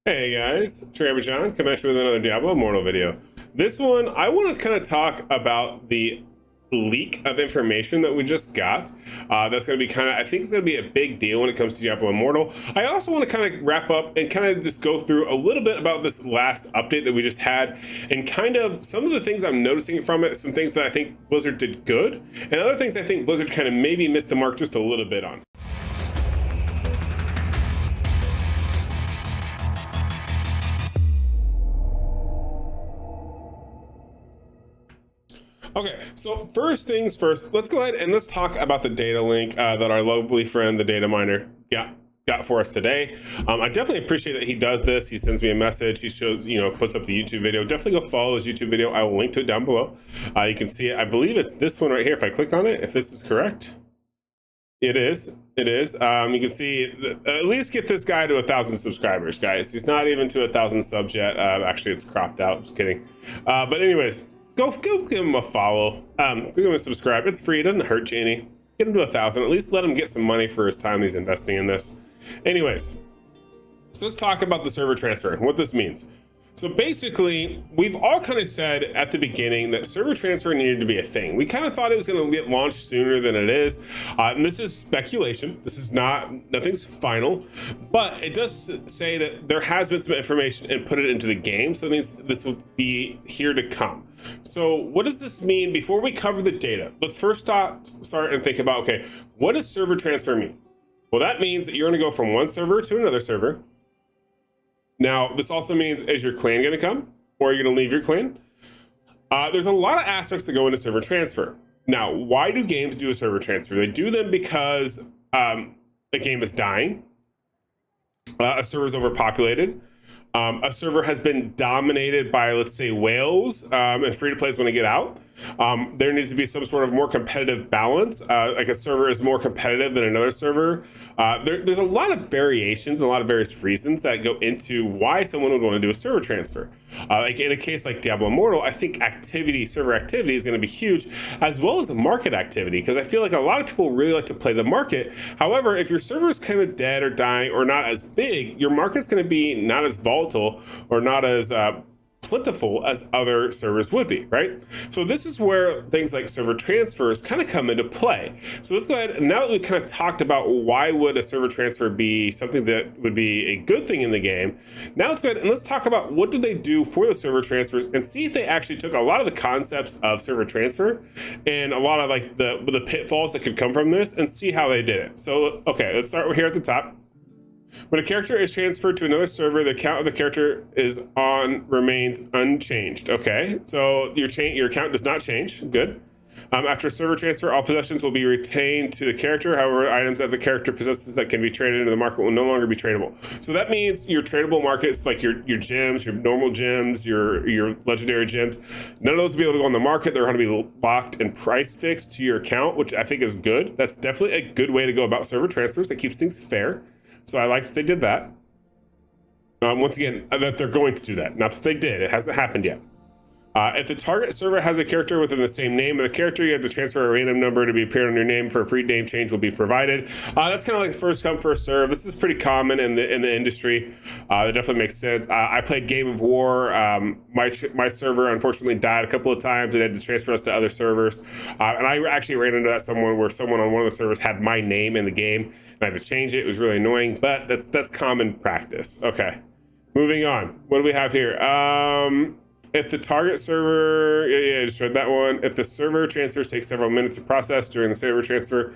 Hey guys, Trevor John coming at you with another Diablo Immortal video. This one, I want to kind of talk about the leak of information that we just got. That's going to be I think it's going to be a big deal when it comes to Diablo Immortal. I also want to kind of wrap up and kind of just go through a little bit about this last update that we just had and kind of some of the things I'm noticing from it, some things that I think Blizzard did good, and other things I think Blizzard kind of maybe missed the mark just a little bit on. Okay, so first things first, let's go ahead and let's talk about the data link that our lovely friend, the data miner, got for us today. I definitely appreciate that he does this. He sends me a message. He shows, puts up the YouTube video. Definitely go follow his YouTube video. I will link to it down below. You can see it. I believe it's this one right here. If I click on it, if this is correct, it is. It is. You can see at least get this guy to 1,000 subscribers, guys. He's not even to 1,000 subs yet. Actually, it's cropped out. Just kidding. But anyways. Go give him a follow. Give him a subscribe. It's free. It doesn't hurt you any. Get him to 1,000. At least let him get some money for his time he's investing in this. Anyways, so let's talk about the server transfer and what this means. So basically, we've all kind of said at the beginning that server transfer needed to be a thing. We kind of thought it was going to get launched sooner than it is. And this is speculation. This is nothing's final, but it does say that there has been some information and put it into the game. So it means this will be here to come. So what does this mean? Before we cover the data, let's first start and think about, okay, what does server transfer mean? Well, that means that you're going to go from one server to another server. Now, this also means, is your clan going to come, or are you going to leave your clan? There's a lot of aspects that go into server transfer. Now, why do games do a server transfer? They do them because a game is dying, a server is overpopulated, a server has been dominated by, let's say, whales, and free-to-play is going to get out. There needs to be some sort of more competitive balance. Like a server is more competitive than another server. There's a lot of variations and a lot of various reasons that go into why someone would want to do a server transfer. Like in a case like Diablo Immortal, I think server activity is going to be huge, as well as market activity, because I feel like a lot of people really like to play the market. However, if your server is kind of dead or dying or not as big, your market's going to be not as volatile or not as plentiful as other servers would be, right? So this is where things like server transfers kind of come into play. So let's go ahead, and now that we've kind of talked about why would a server transfer be something that would be a good thing in the game, now let's go ahead and let's talk about what do they do for the server transfers and see if they actually took a lot of the concepts of server transfer and a lot of like the pitfalls that could come from this and see how they did it. So, okay, let's start here at the top. When a character is transferred to another server, the account of the character remains unchanged. Okay, so your account does not change. Good. After server transfer, all possessions will be retained to the character. However, items that the character possesses that can be traded into the market will no longer be tradable. So that means your tradable markets, like your gems, your normal gems, your legendary gems, none of those will be able to go on the market. They're going to be locked and price fixed to your account, which I think is good. That's definitely a good way to go about server transfers. That keeps things fair. So I like that they did that. Once again, that they're going to do that. Not that they did. It hasn't happened yet. If the target server has a character within the same name of the character, you have to transfer a random number to be appeared on your name. For a free name change will be provided. That's kind of like first come, first serve. This is pretty common in the industry. It definitely makes sense. I played Game of War. My server unfortunately died a couple of times and had to transfer us to other servers. And I actually ran into that where someone on one of the servers had my name in the game and I had to change it. It was really annoying, but that's common practice. Okay, moving on. What do we have here? If the target server, I just read that one. If the server transfer takes several minutes to process during the server transfer,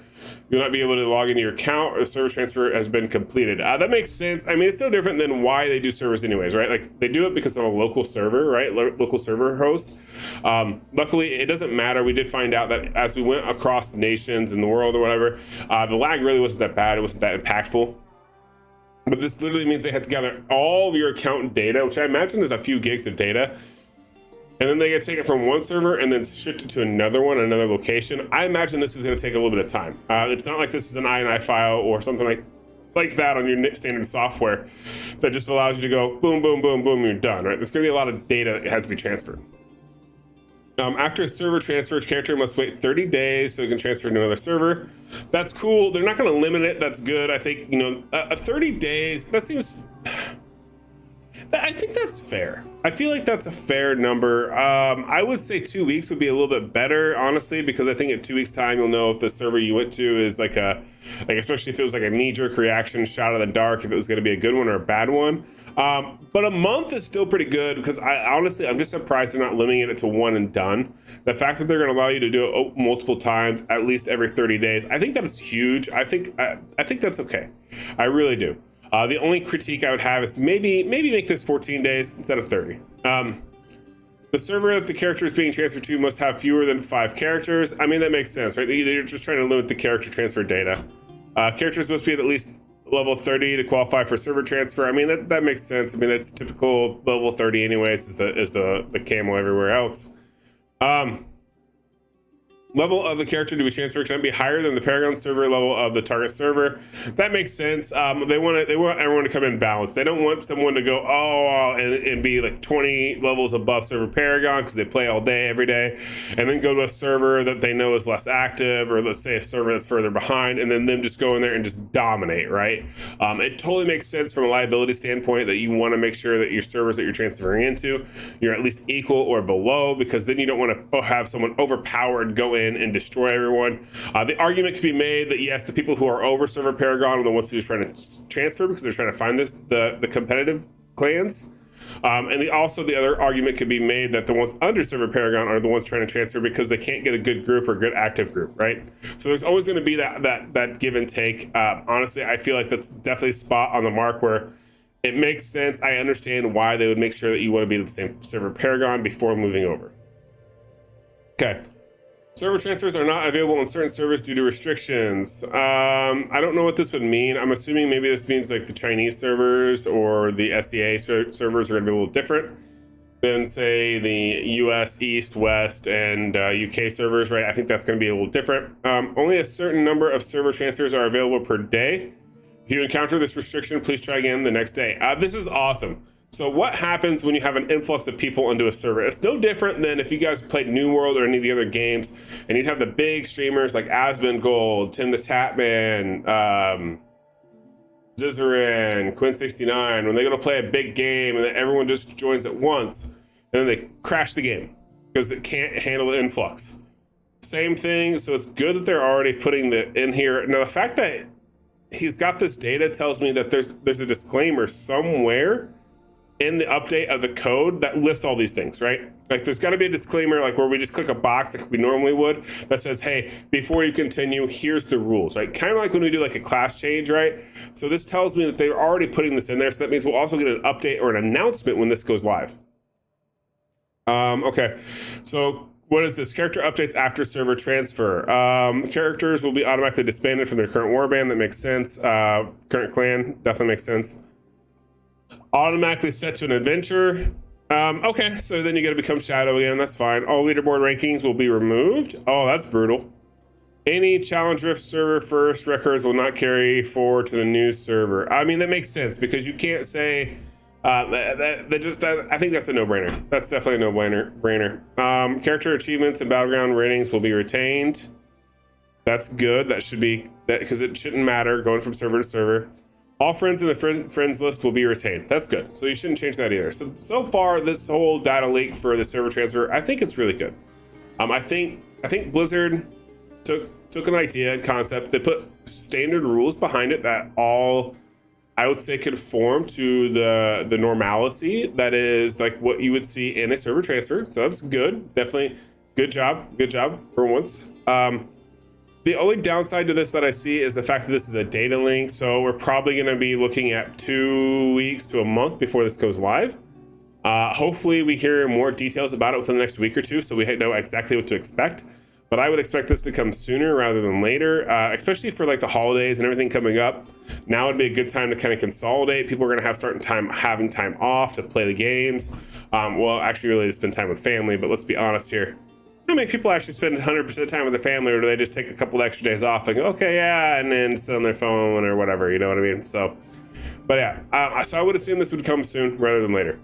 you'll not be able to log into your account or the server transfer has been completed. That makes sense. I mean, it's no different than why they do servers anyways, right? Like they do it because of a local server, right? Local server host. Luckily, it doesn't matter. We did find out that as we went across nations in the world or whatever, the lag really wasn't that bad. It wasn't that impactful. But this literally means they have to gather all of your account data, which I imagine is a few gigs of data. And then they get taken from one server and then shipped it to another one, another location. I imagine this is going to take a little bit of time. It's not like this is an INI file or something like that on your standard software that just allows you to go boom, boom, boom, boom, you're done, right? There's going to be a lot of data that has to be transferred. After a server transfer, each character must wait 30 days so it can transfer to another server. That's cool. They're not going to limit it. That's good. I think, 30 days, that seems... I think that's fair. I feel like that's a fair number. I would say 2 weeks would be a little bit better, honestly, because I think in 2 weeks time, you'll know if the server you went to is like especially if it was like a knee-jerk reaction shot in the dark, if it was going to be a good one or a bad one. But a month is still pretty good, because I'm just surprised they're not limiting it to one and done. The fact that they're going to allow you to do it multiple times, at least every 30 days, I think that's huge. I think that's okay. I really do. The only critique I would have is maybe make this 14 days instead of 30. The server that the character is being transferred to must have fewer than 5 characters. I mean, that makes sense, right? They're just trying to limit the character transfer data. Characters must be at least level 30 to qualify for server transfer. I mean, that makes sense. I mean, that's typical level 30 anyways, is the camo everywhere else. Level of the character to be transferred can be higher than the Paragon server level of the target server. That makes sense. They want everyone to come in balanced. They don't want someone to go and be like 20 levels above server Paragon because they play all day every day, and then go to a server that they know is less active, or let's say a server that's further behind, and then them just go in there and just dominate, right? It totally makes sense from a liability standpoint that you want to make sure that your servers that you're transferring into, you're at least equal or below, because then you don't want to have someone overpowered go in and destroy everyone. The argument could be made that yes, the people who are over server Paragon are the ones who's trying to transfer because they're trying to find the competitive clans. And also the other argument could be made that the ones under server Paragon are the ones trying to transfer because they can't get a good group or good active group, right? So there's always going to be that give and take. Honestly, I feel like that's definitely a spot on the mark where it makes sense. I understand why they would make sure that you want to be the same server Paragon before moving over. Okay. Server transfers are not available on certain servers due to restrictions. I don't know what this would mean. I'm assuming maybe this means like the Chinese servers or the SEA servers are going to be a little different than, say, the US, East, West, and UK servers, right? I think that's going to be a little different. Only a certain number of server transfers are available per day. If you encounter this restriction, please try again the next day. This is awesome. So what happens when you have an influx of people into a server? It's no different than if you guys played New World or any of the other games, and you'd have the big streamers like Asmongold, Tim the Tatman, Zizarin, Quinn69, when they go to play a big game and then everyone just joins at once, and then they crash the game because it can't handle the influx. Same thing, so it's good that they're already putting the in here. Now, the fact that he's got this data tells me that there's a disclaimer somewhere in the update of the code that lists all these things, right? Like there's got to be a disclaimer, like where we just click a box like we normally would that says, hey, before you continue, here's the rules, right? Kind of like when we do like a class change, right? So this tells me that they're already putting this in there. So that means we'll also get an update or an announcement when this goes live. Okay, so what is this? Character updates after server transfer. Characters will be automatically disbanded from their current warband. That makes sense. Current clan, definitely makes sense. Automatically set to an adventure. Okay, so then you gotta become Shadow again, that's fine. All leaderboard rankings will be removed. Oh, that's brutal. Any Challenge Rift server first records will not carry forward to the new server. I mean, that makes sense because you can't say, I think that's a no-brainer. That's definitely a no-brainer. Character achievements and battleground ratings will be retained. That's good, that should be, because it shouldn't matter going from server to server. All friends in the friends list will be retained. That's good. So you shouldn't change that either. So far, this whole data leak for the server transfer, I think it's really good. I think Blizzard took an idea and concept. They put standard rules behind it that all, I would say, conform to the normalcy that is like what you would see in a server transfer. So that's good. Definitely good job for once. The only downside to this that I see is the fact that this is a data link. So we're probably going to be looking at 2 weeks to a month before this goes live. Hopefully we hear more details about it within the next week or two, so we know exactly what to expect. But I would expect this to come sooner rather than later, especially for like the holidays and everything coming up. Now would be a good time to kind of consolidate. People are going to have having time off to play the games. Well, actually really to spend time with family, but let's be honest here. How many people actually spend 100% time with their family, or do they just take a couple extra days off and go, okay, yeah, and then sit on their phone or whatever, you know what I mean? So, but yeah, so I would assume this would come soon rather than later.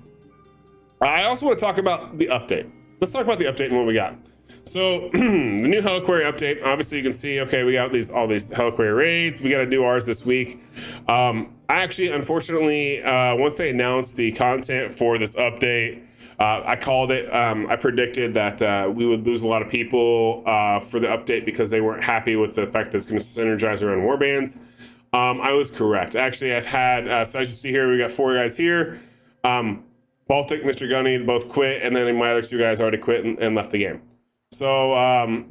I also want to talk about the update. Let's talk about the update and what we got. So the new Heliquary update, obviously you can see, okay, we got all these Heliquary raids. We got to do ours this week. I actually, unfortunately, once they announced the content for this update, I called it. I predicted that we would lose a lot of people for the update because they weren't happy with the fact that it's going to synergize around warbands. I was correct. Actually, I've had, so as you see here, we got 4 guys here. Baltic, Mr. Gunny, both quit, and then my other 2 guys already quit and left the game. So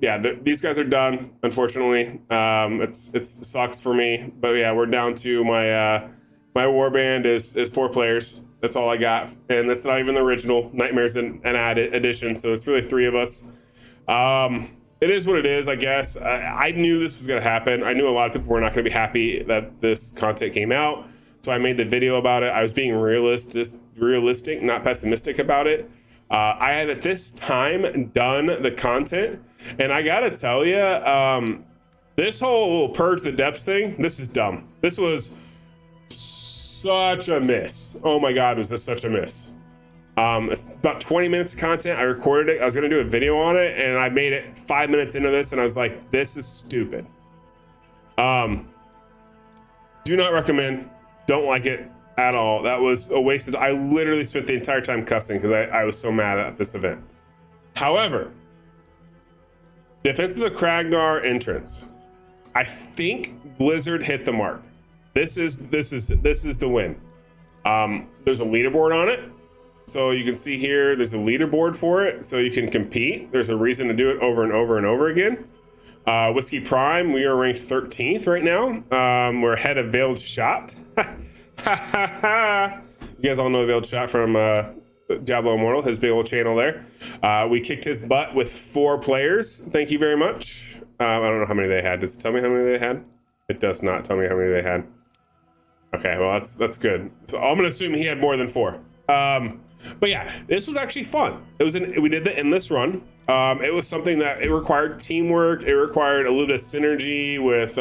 yeah, these guys are done. Unfortunately, it sucks for me, but yeah, we're down to my warband is 4 players. That's all I got, and that's not even the original Nightmares and added edition. So it's really 3 of us. It is what it is, I guess. I knew this was going to happen. I knew a lot of people were not going to be happy that this content came out. So I made the video about it. I was being realistic, not pessimistic about it. I had at this time done the content, and I gotta tell you, this whole Purge the Depths thing, this is dumb. This was such a miss. Oh my God, was this such a miss? It's about 20 minutes of content. I recorded it. I was gonna do a video on it, and I made it 5 minutes into this, and I was like, this is stupid. Do not recommend. Don't like it at all. That was a waste of, I literally spent the entire time cussing because I was so mad at this event. However, Defense of the Cryrangar entrance, I think Blizzard hit the mark. This is the win. There's a leaderboard on it. So you can see here, there's a leaderboard for it, so you can compete. There's a reason to do it over and over and over again. Whiskey Prime, we are ranked 13th right now. We're ahead of Veiled Shot. You guys all know Veiled Shot from Diablo Immortal, his big old channel there. We kicked his butt with 4 players. Thank you very much. I don't know how many they had. Does it tell me how many they had? It does not tell me how many they had. Okay, well, that's good. So I'm gonna assume he had more than 4. But yeah, this was actually fun. We did the endless run. It was something that it required teamwork. It required a little bit of synergy with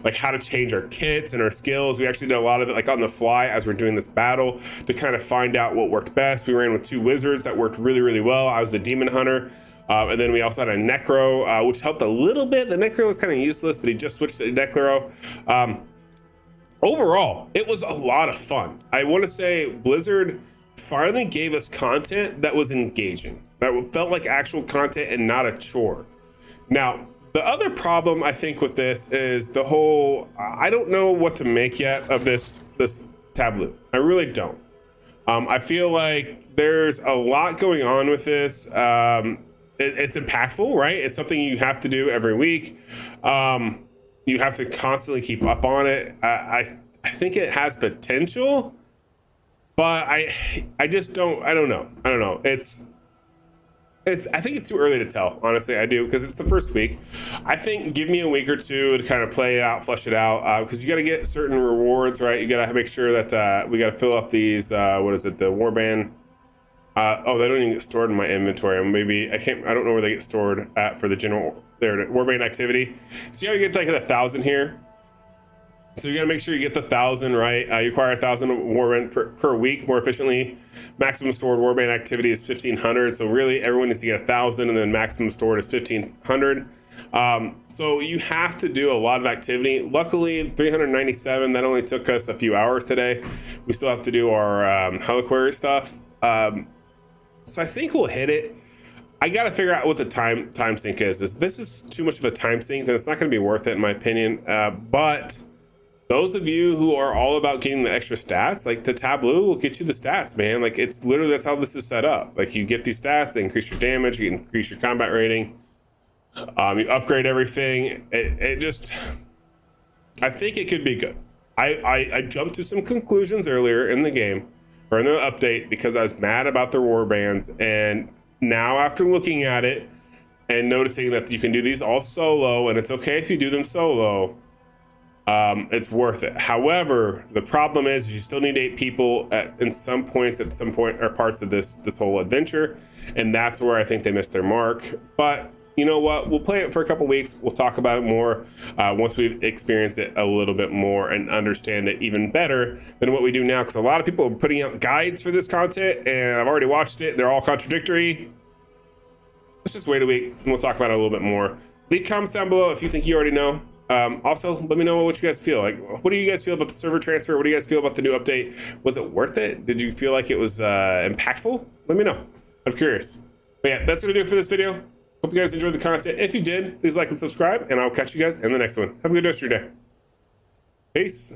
like how to change our kits and our skills. We actually did a lot of it like on the fly as we're doing this battle to kind of find out what worked best. We ran with 2 wizards that worked really, really well. I was the demon hunter. And then we also had a necro, which helped a little bit. The necro was kind of useless, but he just switched to necro. Overall, it was a lot of fun. I want to say Blizzard finally gave us content that was engaging, that felt like actual content and not a chore. Now, the other problem I think with this is the whole, I don't know what to make yet of this tableau. I really don't. I feel like there's a lot going on with this. It's impactful, right? It's something you have to do every week. You have to constantly keep up on it. I think it has potential, but I just don't. I don't know. I think it's too early to tell. Honestly, I do, because it's the first week. I think give me a week or 2 to kind of play it out, flesh it out, because you got to get certain rewards, right? You got to make sure that we got to fill up these. What is it? The warband. Oh, they don't even get stored in my inventory. Maybe I don't know where they get stored at for the general. There, warband activity. See how you get like 1,000 here? So you got to make sure you get the 1,000 right. You acquire 1,000 warband per week more efficiently. Maximum stored warband activity is 1,500. So really, everyone needs to get 1,000, and then maximum stored is 1,500. So you have to do a lot of activity. Luckily, 397. That only took us a few hours today. We still have to do our Heliquary stuff. So I think we'll hit it. I got to figure out what the time sink is. This is too much of a time sink, and it's not going to be worth it in my opinion. But those of you who are all about getting the extra stats, like the tableau will get you the stats, man. Like it's literally, that's how this is set up. Like you get these stats, they increase your damage, you increase your combat rating, you upgrade everything. It just, I think it could be good. I jumped to some conclusions earlier in the game, or in the update, because I was mad about their warbands, and now after looking at it and noticing that you can do these all solo, and it's okay if you do them solo, it's worth it. However, the problem is you still need 8 people at some point or parts of this whole adventure, and that's where I think they missed their mark. But you know what? We'll play it for a couple weeks. We'll talk about it more once we've experienced it a little bit more and understand it even better than what we do now. Because a lot of people are putting out guides for this content, and I've already watched it. They're all contradictory. Let's just wait a week, and we'll talk about it a little bit more. Leave comments down below if you think you already know. Also, let me know what you guys feel. Like, what do you guys feel about the server transfer? What do you guys feel about the new update? Was it worth it? Did you feel like it was impactful? Let me know. I'm curious. But yeah, that's gonna do it for this video. Hope you guys enjoyed the content. If you did, please like and subscribe, and I'll catch you guys in the next one. Have a good rest of your day. Peace.